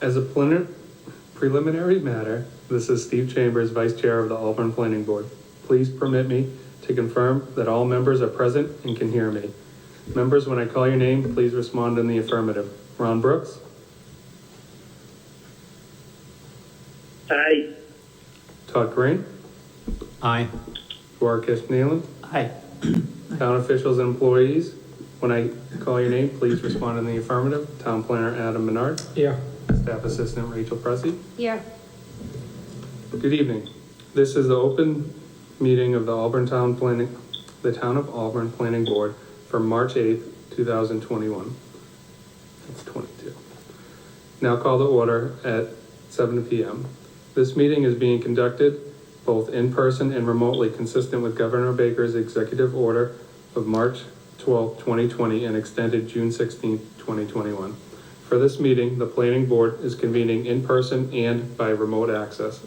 As a preliminary matter, this is Steve Chambers, Vice Chair of the Auburn Planning Board. Please permit me to confirm that all members are present and can hear me. Members, when I call your name, please respond in the affirmative. Ron Brooks? Aye. Todd Green? Aye. Duarkesh Nealon? Aye. Town officials and employees, when I call your name, please respond in the affirmative. Town Planner Adam Menard? Here. Staff Assistant Rachel Pressey? Here. Good evening. This is the open meeting of the Town of Auburn Planning Board for March 8th, 2021. That's 22. Now call to order at 7 p.m. This meeting is being conducted both in person and remotely, consistent with Governor Baker's executive order of March 12, 2020 and extended June 16, 2021. For this meeting, the Planning Board is convening in person and by remote access.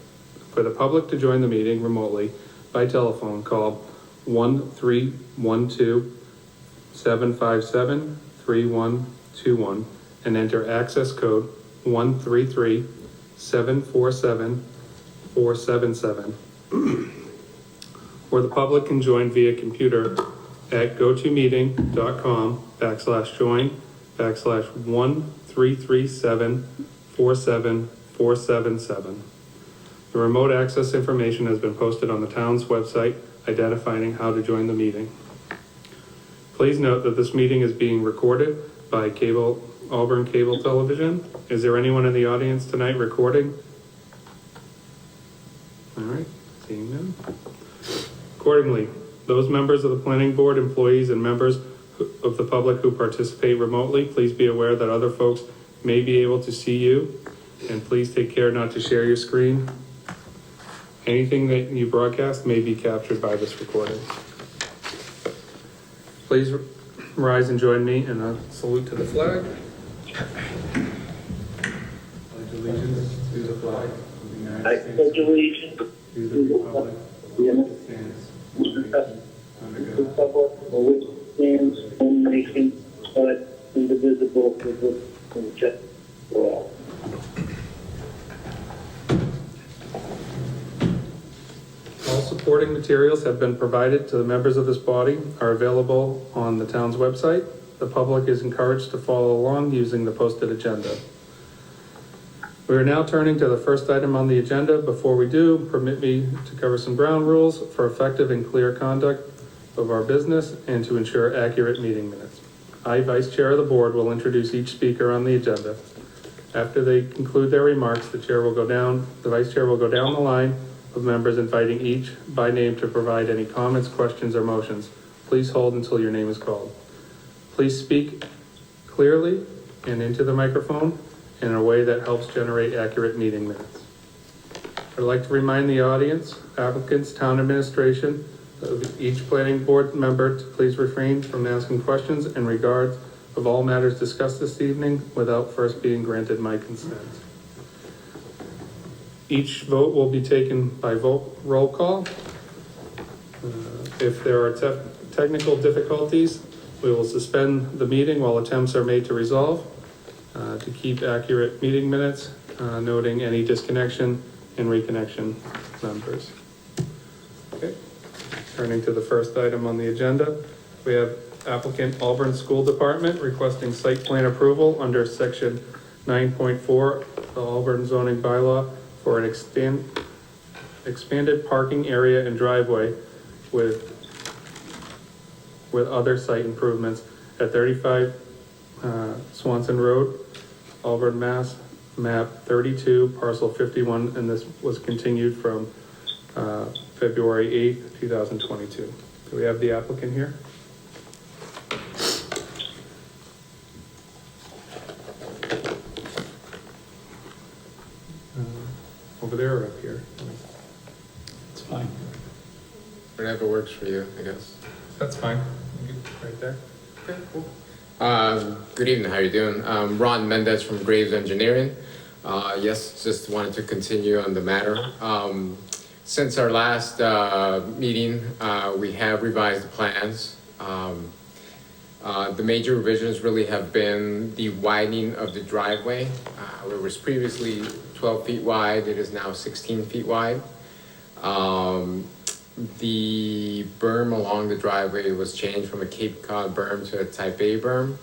For the public to join the meeting remotely by telephone, call 1-312-757-3121 and enter access code 133-747-477. Or the public can join via computer at gotomeeting.com/join/133747477. The remote access information has been posted on the town's website identifying how to join the meeting. Please note that this meeting is being recorded by Auburn Cable Television. Is there anyone in the audience tonight recording? All right, seeing none. Accordingly, those members of the Planning Board, employees, and members of the public who participate remotely, please be aware that other folks may be able to see you, and please take care not to share your screen. Anything that you broadcast may be captured by this recording. Please rise and join me in a salute to the flag. Pledge allegiance to the flag of the United I States. pledge allegiance To the republic for which it stands, one nation, under to the God, republic for which it stands, one nation, but indivisible, with liberty and justice for all. all supporting materials have been provided to the members of this body, are available on the town's website. The public is encouraged to follow along using the posted agenda. We are now turning to the first item on the agenda. Before we do, permit me to cover some ground rules for effective and clear conduct of our business and to ensure accurate meeting minutes. I, Vice Chair of the Board, will introduce each speaker on the agenda. After they conclude their remarks, the Vice Chair will go down the line of members, inviting each by name to provide any comments, questions, or motions. Please hold until your name is called. Please speak clearly and into the microphone in a way that helps generate accurate meeting minutes. I'd like to remind the audience, applicants, town administration, of each planning board member to please refrain from asking questions in regards of all matters discussed this evening without first being granted my consent. Each vote will be taken by roll call. If there are technical difficulties, we will suspend the meeting while attempts are made to resolve. To keep accurate meeting minutes, noting any disconnection and reconnection numbers. Okay, turning to the first item on the agenda, we have applicant Auburn School Department requesting site plan approval under section 9.4 of the Auburn zoning bylaw for an expanded parking area and driveway with other site improvements at 35 Swanson Road, Auburn, Mass, map 32, parcel 51, and this was continued from February 8th, 2022. Do we have the applicant here? Over there or up here? It's fine. Whatever works for you, I guess. That's fine. Right there. Okay, cool. Good evening, how you doing? Ron Mendez from Graves Engineering. Yes, just wanted to continue on the matter. Since our last meeting, we have revised the plans. The major revisions really have been the widening of the driveway. Where it was previously 12 feet wide, it is now 16 feet wide. The berm along the driveway was changed from a Cape Cod berm to a Type A berm.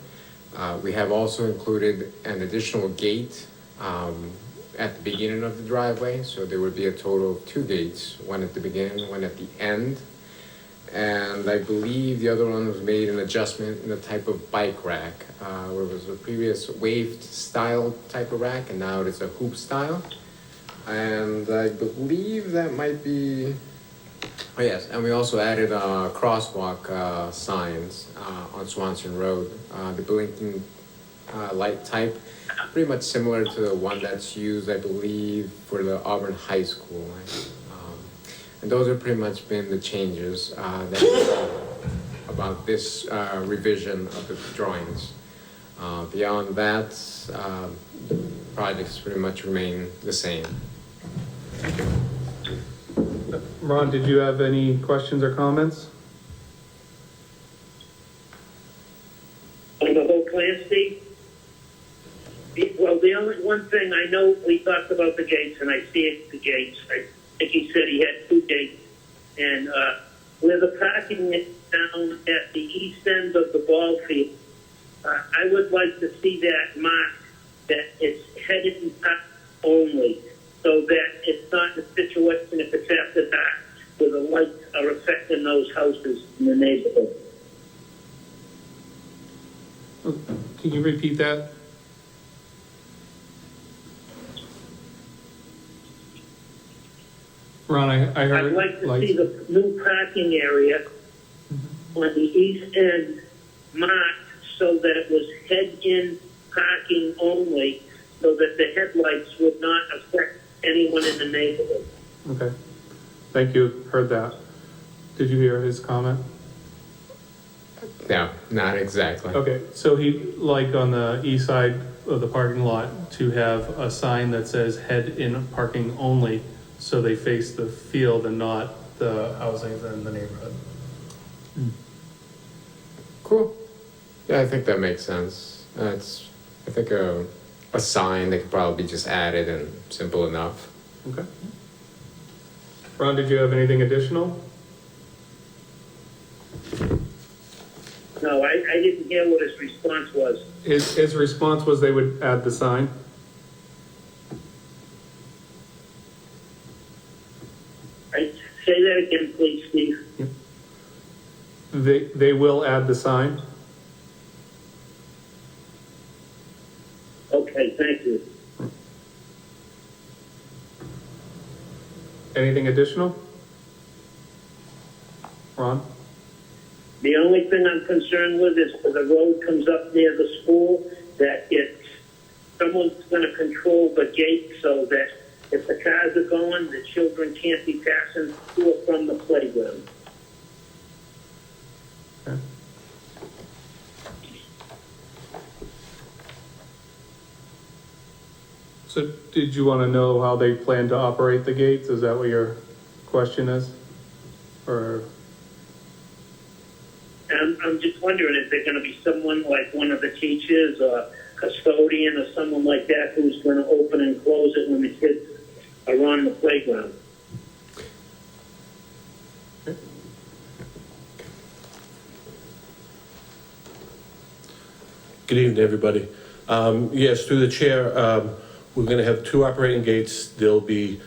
We have also included an additional gate at the beginning of the driveway, so there would be a total of 2 gates, one at the beginning, one at the end. And I believe the other one was made an adjustment in the type of bike rack, where it was a previous waved style type of rack, and now it's a hoop style. And I believe that might be, oh yes, and we also added crosswalk signs on Swanson Road. The blinking light type, pretty much similar to the one that's used, I believe, for the Auburn High School. And those have pretty much been the changes about this revision of the drawings. Beyond that, projects pretty much remain the same. Ron, did you have any questions or comments? On the whole plan, Steve? Well, the only one thing I know, we talked about the gates, and I see it, the gates. I think he said he had 2 gates. And where the parking is down at the east end of the ball field, I would like to see that marked that it's headed and parked only, so that it's not a situation if it's after dark where the lights are affecting those houses in the neighborhood. Can you repeat that? Ron, I heard. I'd like to lights. see the new parking area on the east end marked so that it was head-in parking only, so that the headlights would not affect anyone in the neighborhood. Okay, thank you, heard that. Did you hear his comment? No, not exactly. Okay, so he, like on the east side of the parking lot, to have a sign that says head in parking only, so they face the field and not the housing in the neighborhood. Cool. Yeah, I think that makes sense. That's, I think a sign that could probably be just added and simple enough. Okay. Ron, did you have anything additional? No, I didn't hear what his response was. His response was they would add the sign. Say that again, please, Steve. They will add the sign. Okay, thank you. Anything additional? Ron? The only thing I'm concerned with is when the road comes up near the school, that someone's going to control the gate so that if the cars are going, the children can't be passing to or from the playground. Okay. So did you want to know how they plan to operate the gates? Is that what your question is? Or? I'm just wondering if there's going to be someone like one of the teachers or custodian or someone like that who's going to open and close it when the kids are on the playground. Good evening, everybody. Yes, through the chair, we're going to have 2 operating gates. They'll be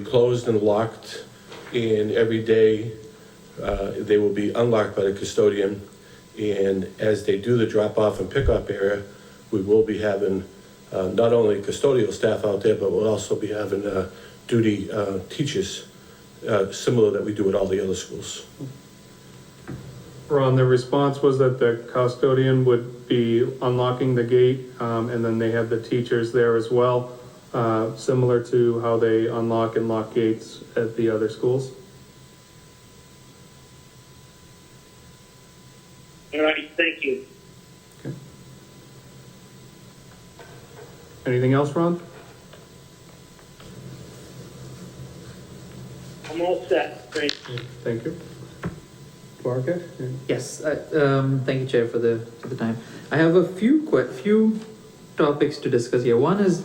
closed and locked, and every day they will be unlocked by the custodian. And as they do the drop-off and pick-up area, we will be having not only custodial staff out there, but we'll also be having duty teachers, similar that we do at all the other schools. Ron, the response was that the custodian would be unlocking the gate, and then they have the teachers there as well, similar to how they unlock and lock gates at the other schools. All right, thank you. Okay. Anything else, Ron? I'm all set. Thank you. Thank you. Barker? Yes, thank you, Chair, for the time. I have a few topics to discuss here. One is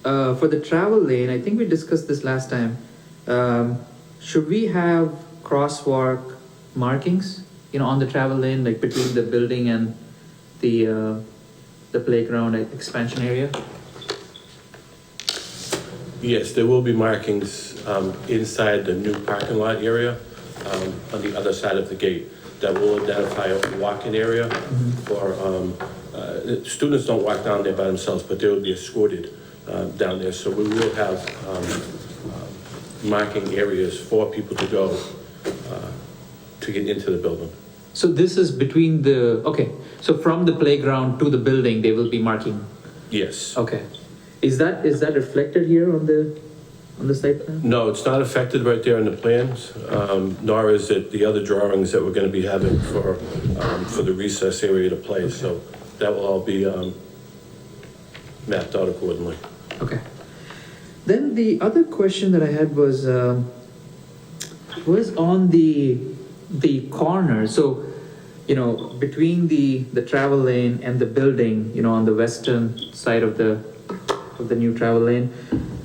for the travel lane. I think we discussed this last time. Should we have crosswalk markings, on the travel lane, like between the building and the playground expansion area? Yes, there will be markings inside the new parking lot area on the other side of the gate that will identify a walk-in area for, students don't walk down there by themselves, but they will be escorted down there. So we will have marking areas for people to go to get into the building. So this is between so from the playground to the building, they will be marking. Yes. Okay. Is that reflected here on the site plan? No, it's not affected right there in the plans, nor is it the other drawings that we're gonna be having for the recess area to play. So that will all be mapped out accordingly. Okay. Then the other question that I had was on the corner. So, between the travel lane and the building, on the western side of the new travel lane,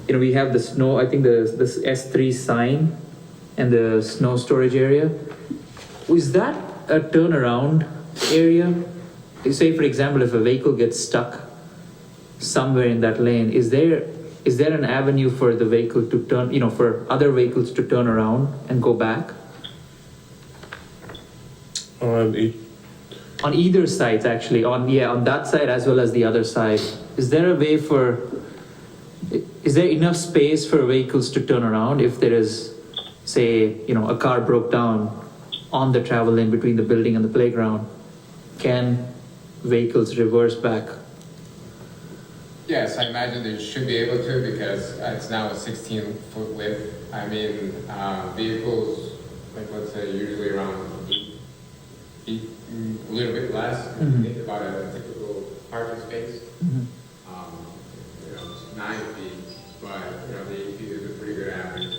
we have the snow, I think this S3 sign and the snow storage area. Is that a turnaround area? Say, for example, if a vehicle gets stuck somewhere in that lane, is there an avenue for the vehicle to turn, for other vehicles to turn around and go back? On either sides, actually, on that side as well as the other side. Is there enough space for vehicles to turn around if there is, say, a car broke down on the travel lane between the building and the playground? Can vehicles reverse back? Yes, I imagine they should be able to because it's now a 16-foot width. I mean, vehicles, like let's say usually around 8 feet, a little bit less. Think about a typical parking space. It's 9 feet, but the 8 feet is a pretty good average.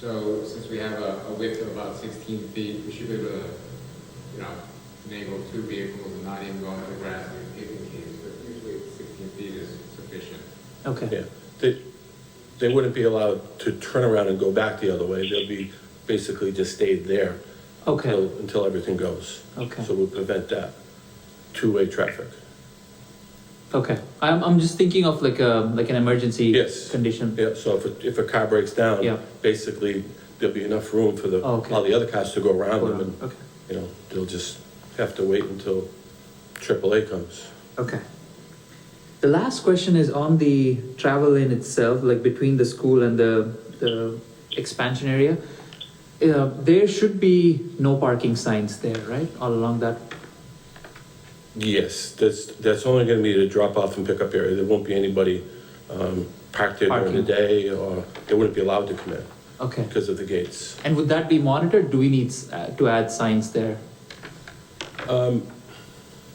So since we have a width of about 16 feet, we should be able to, enable 2 vehicles and not even go into the grass and picking cases. But usually 16 feet is sufficient. Okay. Yeah, they wouldn't be allowed to turn around and go back the other way. They'll be basically just stayed there. Okay. Until everything goes. Okay. So we'll prevent that two-way traffic. Okay. I'm just thinking of like an emergency Yes. condition. Yeah, so if a car breaks down, Yeah. basically there'll be enough room for Okay. all the other cars to go around them, and Okay. they'll just have to wait until AAA comes. Okay. The last question is on the travel lane itself, like between the school and the expansion area. There should be no parking signs there, right? All along that. Yes, that's only gonna be the drop-off and pickup area. There won't be anybody parked there during the Parking. day, or they wouldn't be allowed to come in Okay. because of the gates. And would that be monitored? Do we need to add signs there?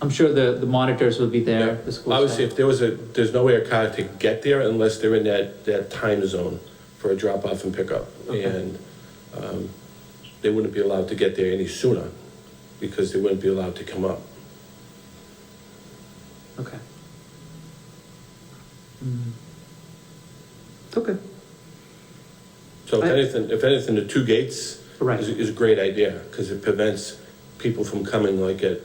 I'm sure the monitors will be there. The school Obviously, staff. there's no way a car to get there unless they're in that time zone for a drop-off and pickup. Okay. And they wouldn't be allowed to get there any sooner because they wouldn't be allowed to come up. Okay. Okay. So if anything, the 2 gates Right. is a great idea because it prevents people from coming like at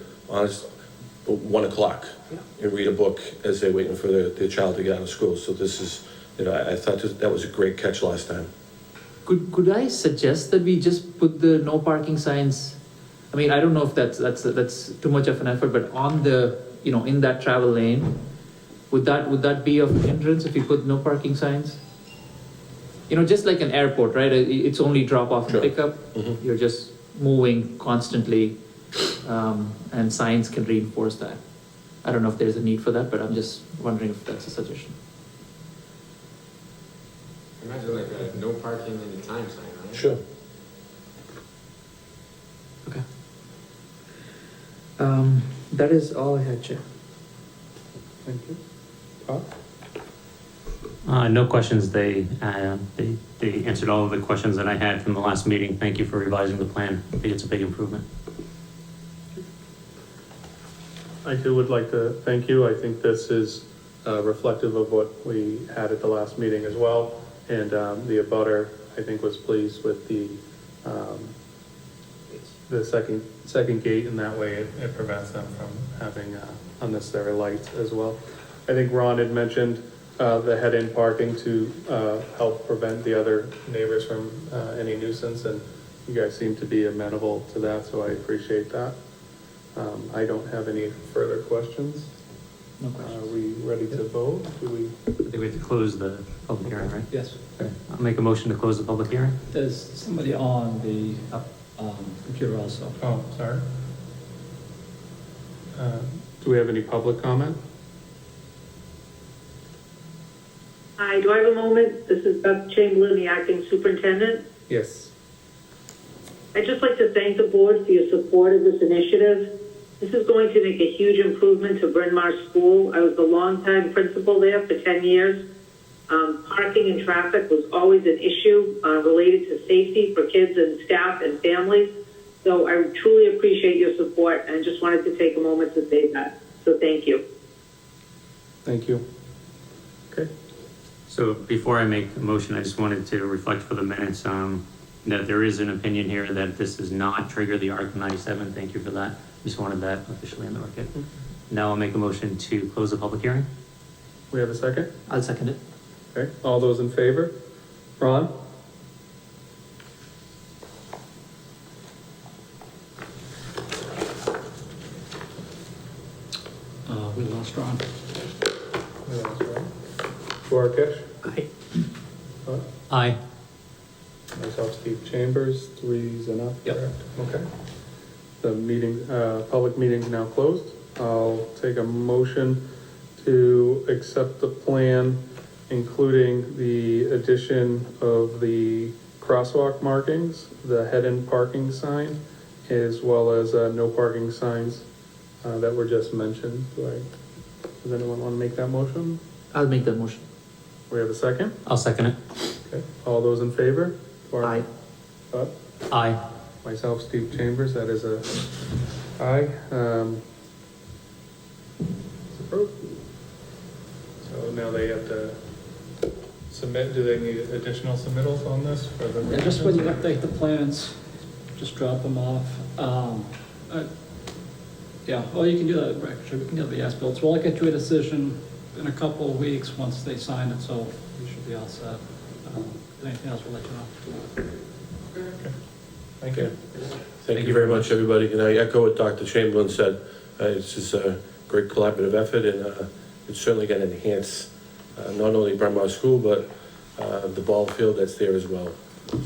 1 o'clock and read a book as they're waiting for their child to get out of school. So this is, I thought that was a great catch last time. Could I suggest that we just put the no parking signs? I mean, I don't know if that's too much of an effort, but on the in that travel lane, would that be of hindrance if you put no parking signs? Just like an airport, right? It's only drop off and Sure. pick up. You're just moving constantly, and signs can reinforce that. I don't know if there's a need for that, but I'm just wondering if that's a suggestion. Imagine like a no parking anytime sign, right? Sure. Okay. That is all I had, Chair. Thank you. Bob? No questions. They answered all of the questions that I had from the last meeting. Thank you for revising the plan. I think it's a big improvement. I too would like to thank you. I think this is reflective of what we had at the last meeting as well. And the abutter, I think, was pleased with the second gate, and that way it prevents them from having unnecessary lights as well. I think Ron had mentioned the head-in parking to help prevent the other neighbors from any nuisance, and you guys seem to be amenable to that, so I appreciate that. I don't have any further questions. No Are questions. we ready to vote? Do we? I think we have to close the public hearing, right? Yes. Okay. I'll make a motion to close the public hearing. There's somebody on the computer also. Oh, sorry. Do we have any public comment? Hi, do I have a moment? This is Beth Chamberlain, the acting superintendent. Yes. I'd just like to thank the board for your support of this initiative. This is going to make a huge improvement to Bryn Mawr School. I was the longtime principal there for 10 years. Parking and traffic was always an issue related to safety for kids and staff and families. So I truly appreciate your support and just wanted to take a moment to say that. So thank you. Thank you. Okay. So before I make a motion, I just wanted to reflect for the minutes that there is an opinion here that this does not trigger the Article 97. Thank you for that. Just wanted that officially in the record. Now I'll make a motion to close the public hearing. We have a second? I'll second it. Okay. All those in favor? Ron? We lost Ron. Duarkesh? Aye. What? Aye. Myself, Steve Chambers, 3's enough, Yep. correct? Okay. The meeting, public meeting's now closed. I'll take a motion to accept the plan, including the addition of the crosswalk markings, the head-in parking sign, as well as no parking signs that were just mentioned. Does anyone want to make that motion? I'll make that motion. We have a second? I'll second it. Okay. All those in favor? Aye. Bud? Aye. Myself, Steve Chambers, that is a aye. It's approved. So now they have to submit, do they need additional submittals on this for the? And just when you update the plans, just drop them off. Yeah, or you can do that, actually, we can do the as-built. So I'll get you a decision in a couple of weeks once they sign it, so you should be all set. Anything else, we'll let you know. Okay. Thank you. Thank you very much, everybody, and I echo what Dr. Chamberlain said. It's just a great collaborative effort, and it's certainly going to enhance not only Bryn Mawr School, but the ball field that's there as well.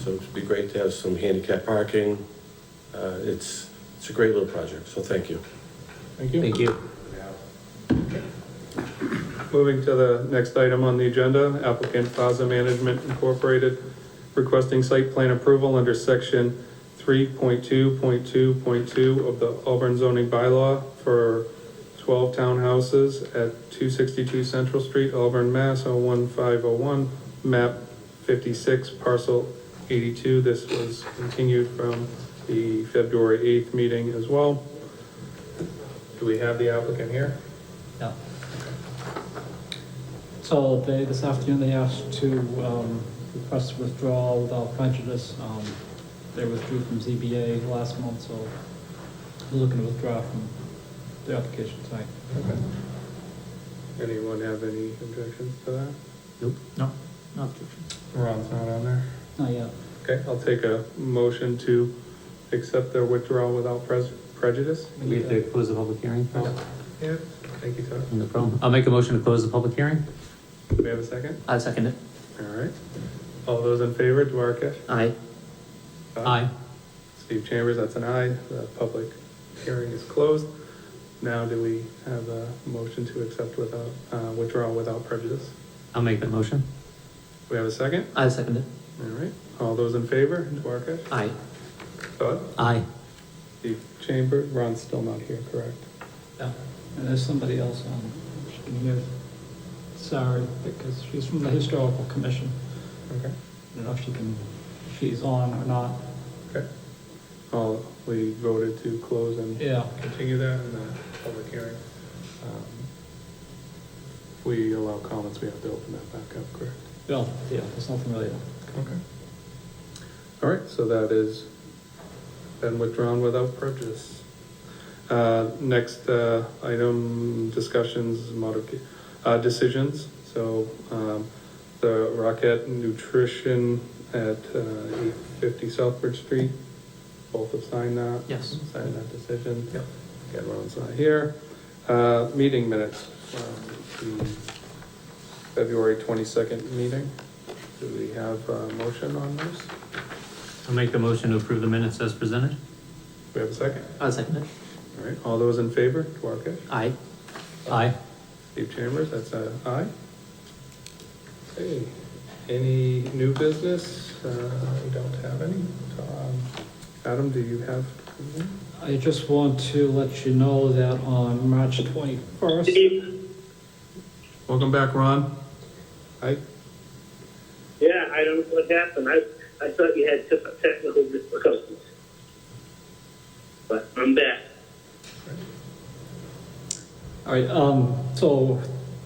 So it'd be great to have some handicap parking. It's a great little project, so thank you. Thank you. Thank you. Moving to the next item on the agenda, applicant Plaza Management Incorporated requesting site plan approval under section 3.2.2.2 of the Auburn zoning bylaw for 12 townhouses at 262 Central Street, Auburn, Mass. 01501, map 56, parcel 82. This was continued from the February 8th meeting as well. Do we have the applicant here? Yeah. So this afternoon, they asked to request withdrawal without prejudice. They withdrew from ZBA last month, so they're looking to withdraw from the application tonight. Okay. Anyone have any objections to that? Nope. No, no objection. Ron's not on there. Not yet. Okay, I'll take a motion to accept their withdrawal without prejudice. We have to close the public hearing. Oh, yeah, thank you, Todd. No problem. I'll make a motion to close the public hearing. Do we have a second? I'll second it. All right. All those in favor, Duarkesh? Aye. Todd? Aye. Steve Chambers, that's an aye. The public hearing is closed. Now do we have a motion to accept without, withdrawal without prejudice? I'll make that motion. We have a second? I'll second it. All right. All those in favor, Duarkesh? Aye. Todd? Aye. Steve Chambers, Ron's still not here, correct? Yeah. And there's somebody else on, she can hear Sarah, because she's from the Historical Commission. Okay. I don't know if she's on or not. Okay. we voted to close and Yeah. continue that in the public hearing. If we allow comments, we have to open that back up, correct? Yeah, there's nothing really. Okay. All right, so that is been withdrawn without prejudice. Next item, discussions, decisions. So the Rocket Nutrition at 850 Southbridge Street, both have signed that. Yes. Signed that decision. Yep. Again, Ron's not here. Meeting minutes, the February 22nd meeting. Do we have a motion on this? I'll make the motion to approve the minutes as presented. Do we have a second? I'll second it. All right, all those in favor, Duarkesh? Aye. Aye. Steve Chambers, that's a aye. Okay, any new business? We don't have any. Adam, do you have? anything? I just want to let you know that on March 21st, Steve? Welcome back, Ron. Hi. Yeah, I don't know what happened. I thought you had technical difficulties. But I'm back. all right, so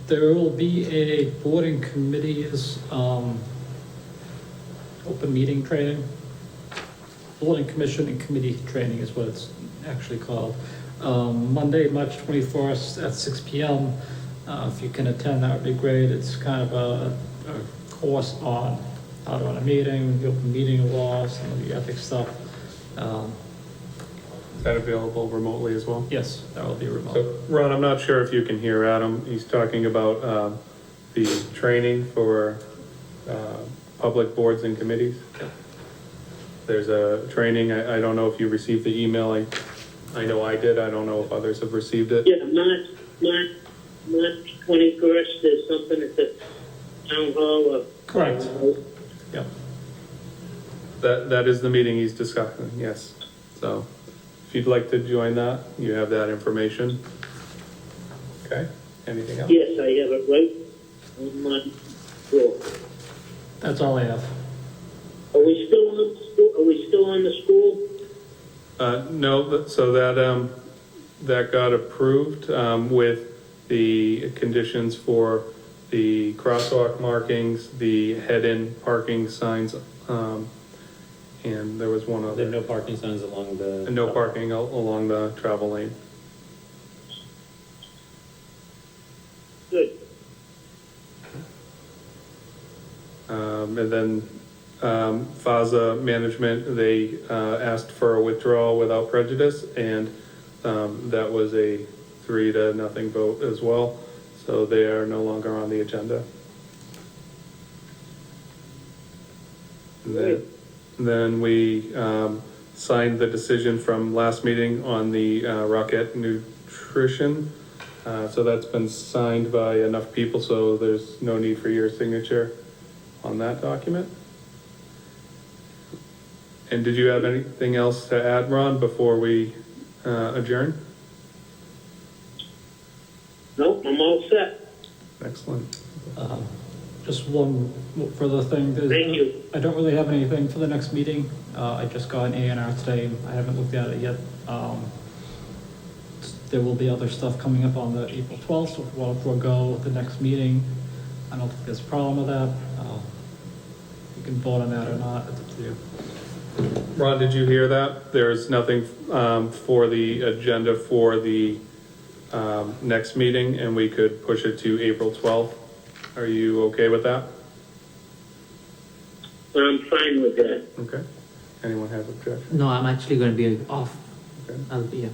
there will be a board and committees, open meeting training. Board and commission and committee training is what it's actually called. Monday, March 21st at 6 p.m. If you can attend, that would be great. It's kind of a course on how to run a meeting, the open meeting law, some of the ethics stuff. Is that available remotely as well? Yes, that will be remote. So, Ron, I'm not sure if you can hear Adam. He's talking about the training for public boards and committees. Yep. There's a training, I don't know if you received the email. I know I did. I don't know if others have received it. Yeah, March 21st, there's something at the town hall of. Correct. Yep. That is the meeting he's discussing, yes. So if you'd like to join that, you have that information. Okay, anything else? Yes, I have it right on my floor. That's all I have. Are we still on the school? Are we still on the school? No, so that got approved with the conditions for the crosswalk markings, the head-in parking signs, and there was one There other. are no parking signs along the. And no parking along the travel lane. Good. And then FASA management, they asked for a withdrawal without prejudice, and that was a 3-0 vote as well. So they are no longer on the agenda. And then we signed the decision from last meeting on the Rocket Nutrition. So that's been signed by enough people, so there's no need for your signature on that document. And did you have anything else to add, Ron, before we adjourn? Nope, I'm all set. Excellent. Just one further thing. Thank you. I don't really have anything for the next meeting. I just got an A&R today. I haven't looked at it yet. There will be other stuff coming up on the April 12th, so if you want to forego the next meeting, I don't think there's a problem with that. You can vote on that or not, it's up to you. Ron, did you hear that? There's nothing for the agenda for the next meeting, and we could push it to April 12th. Are you okay with that? I'm fine with that. Okay. Anyone have objection? No, I'm actually going to be off. Okay. I'll be, yeah.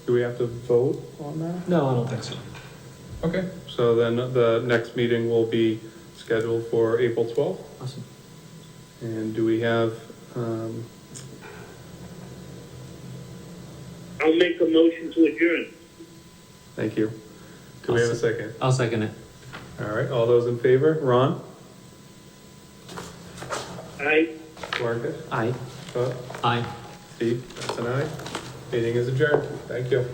Do we have to vote on that? No, I don't think so. Okay. So then the next meeting will be scheduled for April 12th. Awesome. And do we have, I'll make a motion to adjourn. thank you. Do we have a second? I'll second it. All right, all those in favor? Ron? Aye. Marcus? Aye. Scott? Aye. Steve? That's an aye. Meeting is adjourned. Thank you.